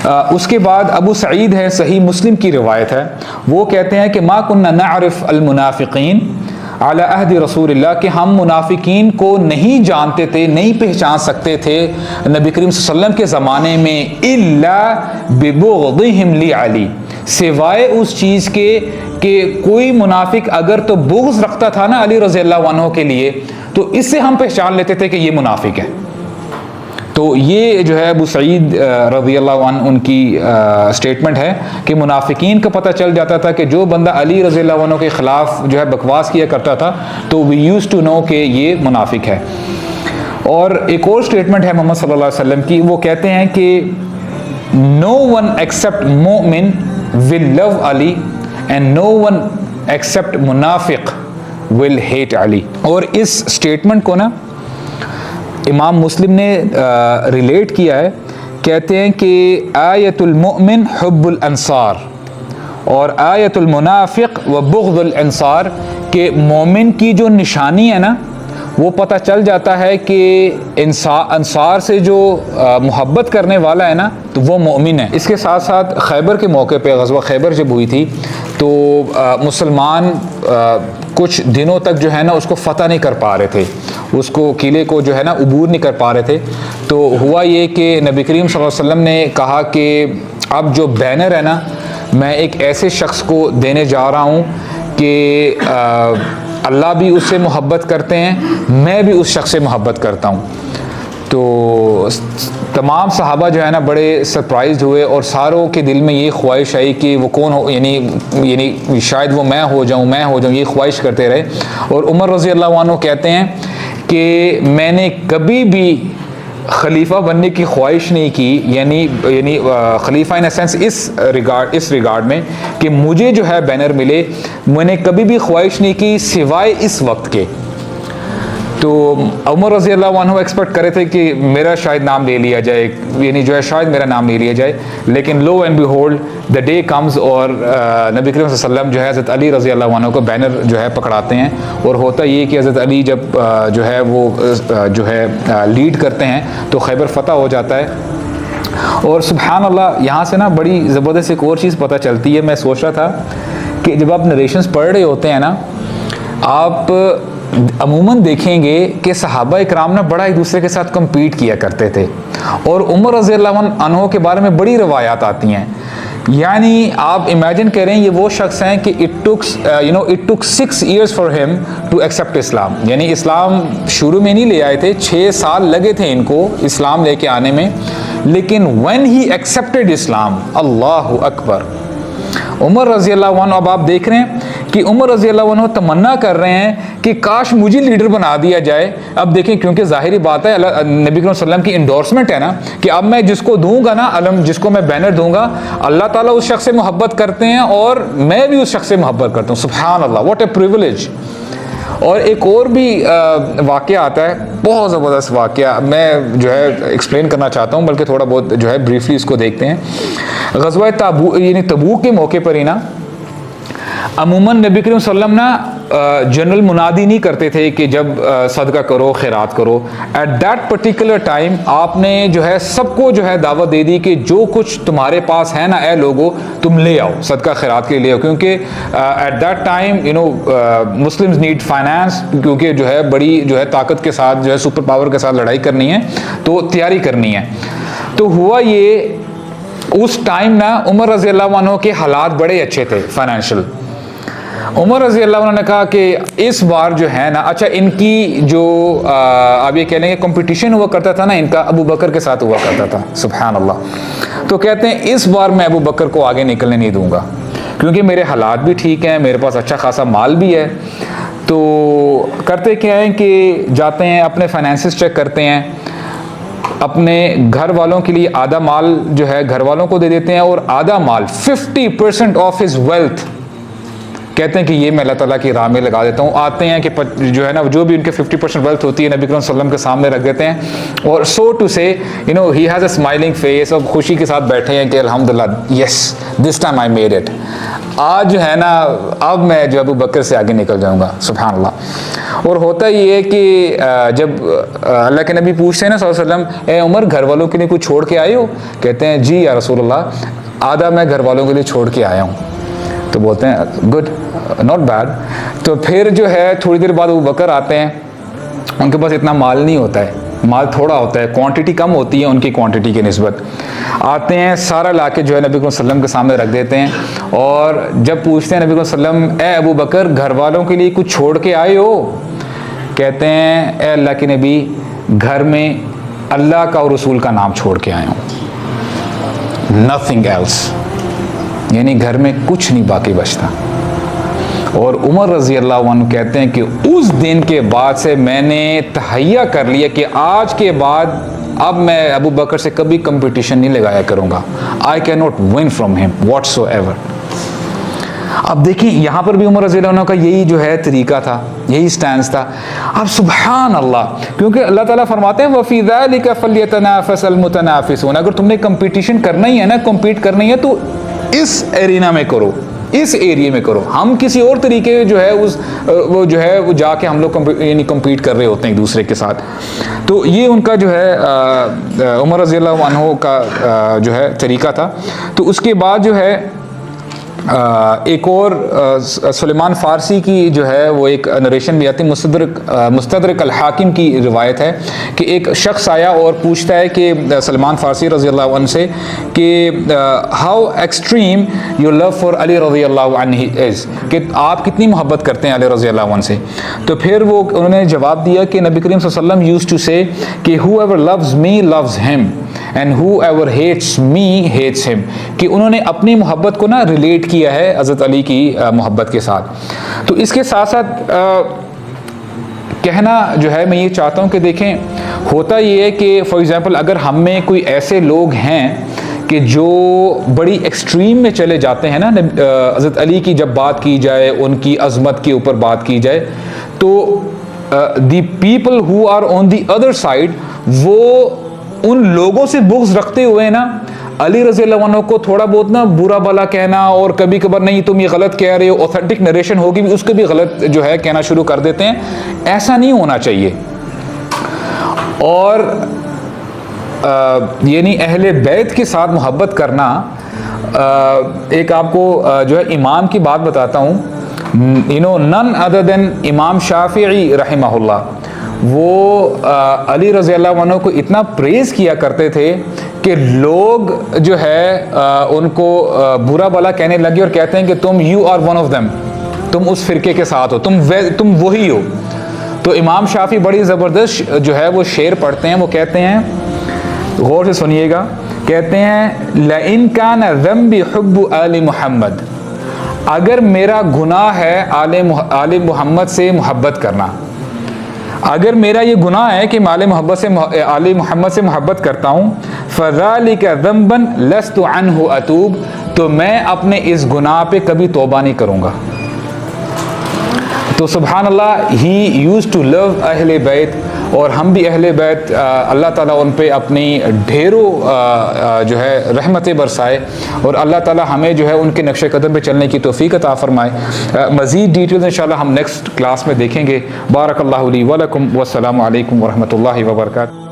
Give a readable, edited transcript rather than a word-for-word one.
اس کے بعد ابو سعید ہے، صحیح مسلم کی روایت ہے، وہ کہتے ہیں کہ ما کننا نعرف المنافقین علی عہد رسول اللہ، کہ ہم منافقین کو نہیں جانتے تھے، نہیں پہچان سکتے تھے نبی کریم صلی اللہ علیہ وسلم کے زمانے میں، الا ببغضہم لعلی، سوائے اس چیز کے کہ کوئی منافق اگر تو بغض رکھتا تھا نا علی رضی اللہ عنہ کے لیے، تو اس سے ہم پہچان لیتے تھے کہ یہ منافق ہے۔ تو یہ جو ہے ابو سعید رضی اللہ عنہ ان کی سٹیٹمنٹ ہے کہ منافقین کا پتہ چل جاتا تھا کہ جو بندہ علی رضی اللہ عنہ کے خلاف جو ہے بکواس کیا کرتا تھا تو وی یوز ٹو نو کہ یہ منافق ہے۔ اور ایک اور سٹیٹمنٹ ہے محمد صلی اللہ علیہ وسلم کی، وہ کہتے ہیں کہ نو ون ایکسپٹ مومن ول لو علی اینڈ نو ون ایکسپٹ منافق ول ہیٹ علی۔ اور اس سٹیٹمنٹ کو نا امام مسلم نے ریلیٹ کیا ہے، کہتے ہیں کہ آیت المؤمن حب الانصار اور آیت المنافق و بغض الانصار، کہ مومن کی جو نشانی ہے نا وہ پتہ چل جاتا ہے کہ انصار سے جو محبت کرنے والا ہے نا تو وہ مومن ہے۔ اس کے ساتھ ساتھ خیبر کے موقع پہ، غزوہ خیبر جب ہوئی تھی تو مسلمان کچھ دنوں تک جو ہے نا اس کو فتح نہیں کر پا رہے تھے، اس کو قلعے کو جو ہے نا عبور نہیں کر پا رہے تھے۔ تو ہوا یہ کہ نبی کریم صلی اللہ علیہ وسلم نے کہا کہ اب جو بینر ہے نا میں ایک ایسے شخص کو دینے جا رہا ہوں کہ اللہ بھی اس سے محبت کرتے ہیں، میں بھی اس شخص سے محبت کرتا ہوں۔ تو تمام صحابہ جو ہے نا بڑے سرپرائزڈ ہوئے اور ساروں کے دل میں یہ خواہش آئی کہ وہ کون ہو، یعنی شاید وہ میں ہو جاؤں، یہ خواہش کرتے رہے۔ اور عمر رضی اللہ عنہ کہتے ہیں کہ میں نے کبھی بھی خلیفہ بننے کی خواہش نہیں کی، یعنی خلیفہ ان سینس اس ریگارڈ میں کہ مجھے جو ہے بینر ملے، میں نے کبھی بھی خواہش نہیں کی سوائے اس وقت کے۔ تو عمر رضی اللہ عنہ ایکسپیکٹ کرے تھے کہ میرا شاید نام لے لیا جائے، یعنی جو ہے شاید میرا نام لے لیا جائے، لیکن لو اینڈ بیہولڈ دا ڈے کمز اور نبی کریم صلی اللہ علیہ وسلم جو ہے حضرت علی رضی اللہ عنہ کو بینر جو ہے پکڑاتے ہیں۔ اور ہوتا یہ کہ حضرت علی جب جو ہے وہ جو ہے لیڈ کرتے ہیں تو خیبر فتح ہو جاتا ہے۔ اور سبحان اللہ یہاں سے نا بڑی زبردست ایک اور چیز پتہ چلتی ہے، میں سوچ رہا تھا کہ جب آپ نریشنز پڑھ رہے ہوتے ہیں نا، آپ عموماً دیکھیں گے کہ صحابہ اکرام نا بڑا ایک دوسرے کے ساتھ کمپیٹ کیا کرتے تھے، اور عمر رضی اللہ عنہ کے بارے میں بڑی روایات آتی ہیں۔ یعنی آپ امیجن کریں یہ وہ شخص ہیں کہ it took 6 years for him to accept اسلام، یعنی اسلام شروع میں نہیں لے آئے تھے، 6 سال لگے تھے ان کو اسلام لے کے آنے میں، لیکن when he accepted اسلام، اللہ اکبر، عمر رضی اللہ عنہ، اب آپ دیکھ رہے ہیں کہ عمر رضی اللہ عنہ تمنا کر رہے ہیں کہ کاش مجھے لیڈر بنا دیا جائے۔ اب دیکھیں کیونکہ ظاہری بات ہے نبی کریم صلی اللہ علیہ وسلم کی انڈورسمنٹ ہے نا کہ اب میں جس کو دوں گا نا علم، جس کو میں بینر دوں گا، اللہ تعالیٰ اس شخص سے محبت کرتے ہیں اور میں بھی اس شخص سے محبت کرتا ہوں۔ سبحان اللہ، واٹ اے پریویلیج۔ اور ایک اور بھی واقعہ آتا ہے، بہت زبردست واقعہ، میں جو ہے ایکسپلین کرنا چاہتا ہوں، بلکہ تھوڑا بہت جو ہے بریفلی اس کو دیکھتے ہیں۔ غزوہ تبوک کے موقع پر ہی نا عموماً نبی کریم صلی اللہ علیہ وسلم نا جنرل منادی نہیں کرتے تھے کہ جب صدقہ کرو، خیرات کرو۔ ایٹ دیٹ پرٹیکولر ٹائم آپ نے جو ہے سب کو جو ہے دعوت دے دی کہ جو کچھ تمہارے پاس ہے نا اے لوگو تم لے آؤ، صدقہ خیرات کے لیے آؤ، کیونکہ at that time Muslims need finance, کیونکہ جو ہے بڑی جو ہے طاقت کے ساتھ جو ہے سپر پاور کے ساتھ لڑائی کرنی ہے تو تیاری کرنی ہے۔ تو ہوا یہ اس ٹائم نا عمر رضی اللہ عنہ کے حالات بڑے اچھے تھے فائنینشیل۔ عمر رضی اللہ عنہ نے کہا کہ اس بار جو ہے نا، اچھا ان کی جو آپ یہ کہہ لیں گے کمپٹیشن ہوا کرتا تھا نا ان کا ابو بکر کے ساتھ ہوا کرتا تھا، سبحان اللہ۔ تو کہتے ہیں اس بار میں ابو بکر کو آگے نکلنے نہیں دوں گا کیونکہ میرے حالات بھی ٹھیک ہیں، میرے پاس اچھا خاصا مال بھی ہے۔ تو کرتے کیا ہیں کہ جاتے ہیں اپنے فائنینسز چیک کرتے ہیں، اپنے گھر والوں کے لیے آدھا مال جو ہے گھر والوں کو دے دیتے ہیں، اور آدھا مال 50% آف ہز ویلتھ کہتے ہیں کہ یہ میں اللہ تعالیٰ کی راہ میں لگا دیتا ہوں. آتے ہیں کہ جو ہے نا جو بھی ان کے 50% ویلتھ ہوتی ہے نبی کریم صلی اللہ علیہ وسلم کے سامنے رکھ دیتے ہیں, اور so to say he has a smiling face, اور خوشی کے ساتھ بیٹھے ہیں کہ الحمدللہ yes this time I made it, آج جو ہے نا اب میں جو ابو بکر سے آگے نکل جاؤں گا. سبحان اللہ. اور ہوتا یہ ہے کہ جب اللہ کے نبی پوچھتے ہیں نا صلی اللہ علیہ وسلم, اے عمر گھر والوں کے لیے کچھ چھوڑ کے آئے ہو؟ کہتے ہیں جی یا رسول اللہ, آدھا میں گھر والوں کے لیے چھوڑ کے آیا ہوں. تو بولتے ہیں گڈ, ناٹ بیڈ. تو پھر جو ہے تھوڑی دیر بعد ابو بکر آتے ہیں, ان کے پاس اتنا مال نہیں ہوتا ہے, مال تھوڑا ہوتا ہے, کوانٹٹی کم ہوتی ہے ان کی کوانٹٹی کی نسبت. آتے ہیں سارا لا کے جو ہے نبی صلی اللہ علیہ وسلم کے سامنے رکھ دیتے ہیں, اور جب پوچھتے ہیں نبی صلی اللہ علیہ وسلم اے ابو بکر گھر والوں کے لیے کچھ چھوڑ کے آئے ہو؟ کہتے ہیں اے اللہ کے نبی گھر میں اللہ کا اور رسول کا نام چھوڑ کے آیا ہوں, نتھنگ ایلس, یعنی گھر میں کچھ نہیں باقی بچتا. اور عمر رضی اللہ عنہ کہتے ہیں کہ اس دن کے بعد سے میں نے تہیہ کر لیا کہ آج کے بعد اب میں ابو بکر سے کبھی کمپٹیشن نہیں لگایا کروں گا. I can not won from him whatsoever. اب دیکھیں یہاں پر بھی عمر رضی اللہ عنہ کا یہی جو ہے طریقہ تھا, یہی سٹینس تھا. اب سبحان اللہ, کیونکہ اللہ تعالیٰ فرماتے ہیں وَفِي ذَلِكَ فَلْيَتَنَافَسَ الْمُتَنَافِسُونَ, اگر تم نے کمپٹیشن کرنا ہی ہے نا, کمپیٹ کرنی ہے, تو اس ایرینا میں کرو, اس ایریے میں کرو. ہم کسی اور طریقے جو ہے وہ جا کے ہم لوگ یعنی کمپیٹ کر رہے ہوتے ہیں ایک دوسرے کے ساتھ. تو یہ ان کا جو ہے عمر رضی اللہ عنہ کا جو ہے طریقہ تھا. تو اس کے بعد جو ہے ایک اور سلیمان فارسی کی جو ہے وہ ایک نریشن بھی آتی ہے, مستدرک الحاکم کی روایت ہے کہ ایک شخص آیا اور پوچھتا ہے کہ سلمان فارسی رضی اللہ عنہ سے کہ how extreme your love for Ali رضی اللہ عنہ از, کہ آپ کتنی محبت کرتے ہیں علی رضی اللہ عنہ سے. تو پھر وہ انہوں نے جواب دیا کہ نبی کریم صلی اللہ علیہ وسلم یوزڈ ٹو سے کہ whoever loves me loves him and whoever hates me hates him, کہ انہوں نے اپنی محبت کو نا ریلیٹ کیا ہے حضرت علی کی محبت کے ساتھ. تو اس کے ساتھ ساتھ کہنا جو ہے میں یہ چاہتا ہوں کہ دیکھیں ہوتا یہ ہے کہ فار ایگزامپل اگر ہم میں کوئی ایسے لوگ ہیں کہ جو بڑی ایکسٹریم میں چلے جاتے ہیں نا, حضرت علی کی جب بات کی جائے, ان کی عظمت کے اوپر بات کی جائے, تو the people who are on the other side وہ ان لوگوں سے بغض رکھتے ہوئے نا علی رضی اللہ عنہ کو تھوڑا بہت نا برا بلا کہنا, اور کبھی کبھار نہیں تم یہ غلط کہہ رہے ہو, اوتھینٹک نریشن ہوگی بھی اس کو بھی غلط جو ہے کہنا شروع کر دیتے ہیں. ایسا نہیں ہونا چاہیے. اور یعنی اہل بیت کے ساتھ محبت کرنا, ایک آپ کو جو ہے امام کی بات بتاتا ہوں, none other than امام شافعی رحمہ اللہ, وہ علی رضی اللہ عنہ کو اتنا پریز کیا کرتے تھے کہ لوگ جو ہے ان کو برا بلا کہنے لگے اور کہتے ہیں کہ تم you are one of them, تم اس فرقے کے ساتھ ہو, تم وہی ہو. تو امام شافعی بڑی زبردست جو ہے وہ شعر پڑھتے ہیں, وہ کہتے ہیں, غور سے سنیے گا, کہتے ہیں لَإِن كَانَ ذَنْبِ حُبُّ آلِ محمد, اگر میرا گناہ ہے آل محمد سے محبت کرنا, اگر میرا یہ گناہ ہے کہ میں آل محمد سے محبت کرتا ہوں, فَذَلِكَ ذَنْبًا لَسْتُ عَنْهُ أَتُوب, تو میں اپنے اس گناہ پہ کبھی توبہ نہیں کروں گا. تو سبحان اللہ, ہی یوز ٹو لو اہل بیت, اور ہم بھی اہل بیت اللہ تعالیٰ ان پہ اپنی ڈھیروں جو ہے رحمتیں برسائے, اور اللہ تعالیٰ ہمیں جو ہے ان کے نقش قدم پہ چلنے کی توفیق عطا فرمائے. مزید ڈیٹیلز انشاءاللہ ہم نیکسٹ کلاس میں دیکھیں گے. بارک اللہ لی ولکم, والسلام علیکم ورحمۃ اللہ وبرکاتہ.